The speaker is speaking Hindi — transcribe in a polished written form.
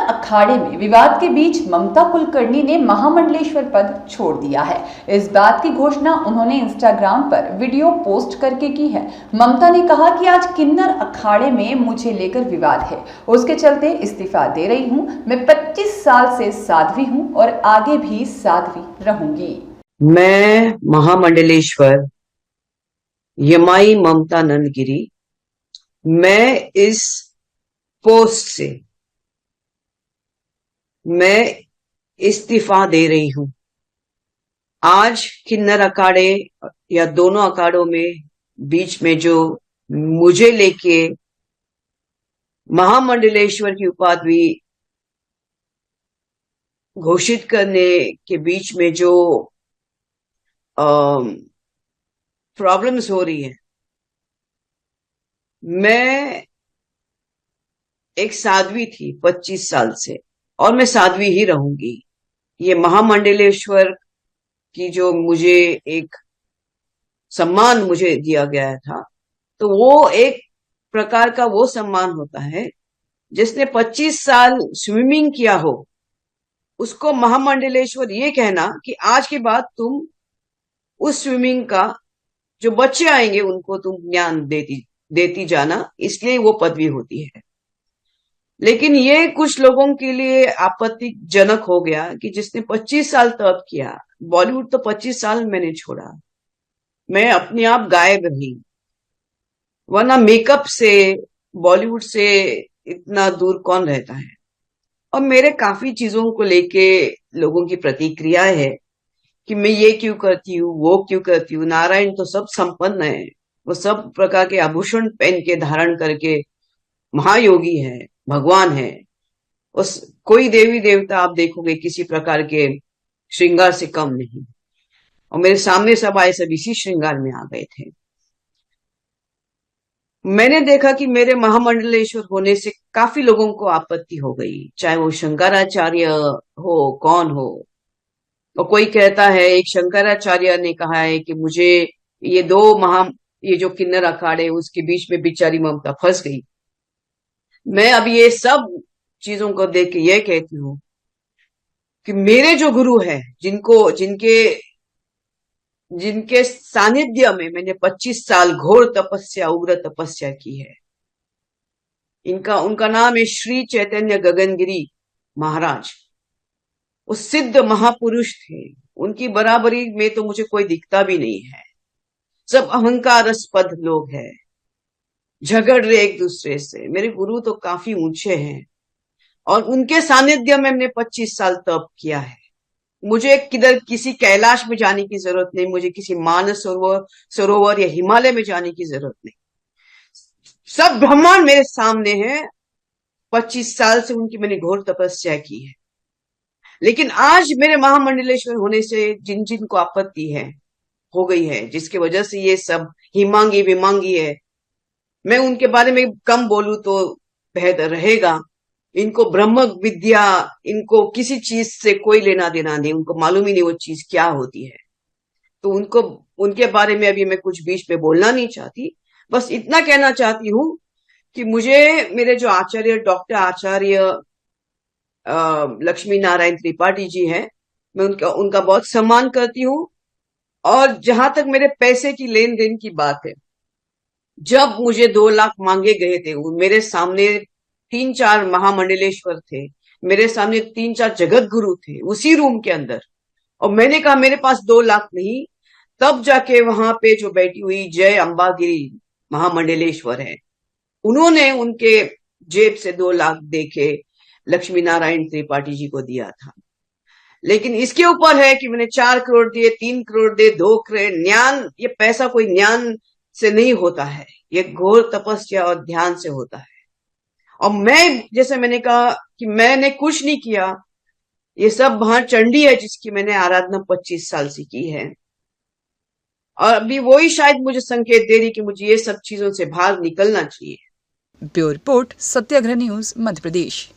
अखाड़े में विवाद के बीच ममता कुलकर्णी ने महामंडलेश्वर पद छोड़ दिया है। इस बात की घोषणा उन्होंने इंस्टाग्राम पर वीडियो पोस्ट करके की है। ममता ने कहा कि आज किन्नर अखाड़े में मुझे लेकर विवाद है, उसके चलते इस्तीफा दे रही हूं। मैं 25 साल से साध्वी हूं और आगे भी साध्वी रहूंगी। मैं महामंडलेश्वर यमाई ममता नंदगिरी, मैं इस पोस्ट से मैं इस्तीफा दे रही हूं। आज किन्नर अखाड़े या दोनों अखाड़ों में बीच में जो मुझे लेके महामंडलेश्वर की उपाधि घोषित करने के बीच में जो प्रॉब्लम्स हो रही है, मैं एक साध्वी थी 25 साल से और मैं साध्वी ही रहूंगी। ये महामंडलेश्वर की जो मुझे एक सम्मान मुझे दिया गया था, तो वो एक प्रकार का वो सम्मान होता है जिसने 25 साल स्विमिंग किया हो, उसको महामंडलेश्वर ये कहना कि आज के बाद तुम उस स्विमिंग का जो बच्चे आएंगे उनको तुम ज्ञान देती जाना, इसलिए वो पदवी होती है। लेकिन ये कुछ लोगों के लिए आपत्तिजनक हो गया कि जिसने 25 साल तप किया, बॉलीवुड तो 25 साल मैंने छोड़ा, मैं अपने आप गायब रही, वरना मेकअप से बॉलीवुड से इतना दूर कौन रहता है। और मेरे काफी चीजों को लेके लोगों की प्रतिक्रिया है कि मैं ये क्यों करती हूँ, वो क्यों करती हूँ। नारायण तो सब संपन्न है, वो सब प्रकार के आभूषण पहन के धारण करके महायोगी है, भगवान है। उस कोई देवी देवता आप देखोगे किसी प्रकार के श्रृंगार से कम नहीं, और मेरे सामने सब आए सब इसी श्रृंगार में आ गए थे। मैंने देखा कि मेरे महामंडलेश्वर होने से काफी लोगों को आपत्ति हो गई, चाहे वो शंकराचार्य हो, कौन हो। और कोई कहता है, एक शंकराचार्य ने कहा है कि मुझे ये जो किन्नर अखाड़े उसके बीच में बेचारी ममता फंस गई। मैं अब ये सब चीजों को देख के ये कहती हूँ कि मेरे जो गुरु है, जिनके सानिध्य में मैंने 25 साल घोर तपस्या, उग्र तपस्या की है, उनका नाम है श्री चैतन्य गगनगिरी महाराज। वो सिद्ध महापुरुष थे, उनकी बराबरी में तो मुझे कोई दिखता भी नहीं है। सब अहंकारस्पद लोग हैं, झगड़ रहे एक दूसरे से। मेरे गुरु तो काफी ऊंचे हैं और उनके सानिध्य में मैंने 25 साल तप किया है। मुझे किधर किसी कैलाश में जाने की जरूरत नहीं, मुझे किसी मानस सरोवर या हिमालय में जाने की जरूरत नहीं। सब ब्रह्मांड मेरे सामने है। 25 साल से उनकी मैंने घोर तपस्या की है। लेकिन आज मेरे महामंडलेश्वर होने से जिन जिन को आपत्ति हो गई है, जिसकी वजह से ये सब हिमांगी विमांगी है, मैं उनके बारे में कम बोलूं तो बेहतर रहेगा। इनको ब्रह्म विद्या, इनको किसी चीज से कोई लेना देना नहीं, उनको मालूम ही नहीं वो चीज क्या होती है। तो उनके बारे में अभी मैं कुछ बीच में बोलना नहीं चाहती। बस इतना कहना चाहती हूँ कि मुझे मेरे जो आचार्य, डॉक्टर आचार्य लक्ष्मी नारायण त्रिपाठी जी हैं, मैं उनका बहुत सम्मान करती हूँ। और जहां तक मेरे पैसे की लेन देन की बात है, जब मुझे 2 लाख मांगे गए थे, मेरे सामने 3-4 महामंडलेश्वर थे, मेरे सामने 3-4 जगत गुरु थे उसी रूम के अंदर, और मैंने कहा मेरे पास 2 लाख नहीं। तब जाके वहां पे जो बैठी हुई जय अंबागिरी महामंडलेश्वर है, उन्होंने उनके जेब से 2 लाख देके लक्ष्मी नारायण त्रिपाठी जी को दिया था। लेकिन इसके ऊपर है कि मैंने 4 करोड़ दिए, 3 करोड़ दिए, 2 करोड़। ज्ञान, ये पैसा कोई ज्ञान से नहीं होता है, ये घोर तपस्या और ध्यान से होता है। और मैं, जैसे मैंने कहा कि मैंने कुछ नहीं किया, ये सब वहां चंडी है जिसकी मैंने आराधना 25 साल से की है। और अभी वही शायद मुझे संकेत दे रही कि मुझे ये सब चीजों से बाहर निकलना चाहिए। ब्यूरो रिपोर्ट, सत्याग्रह न्यूज, मध्य प्रदेश।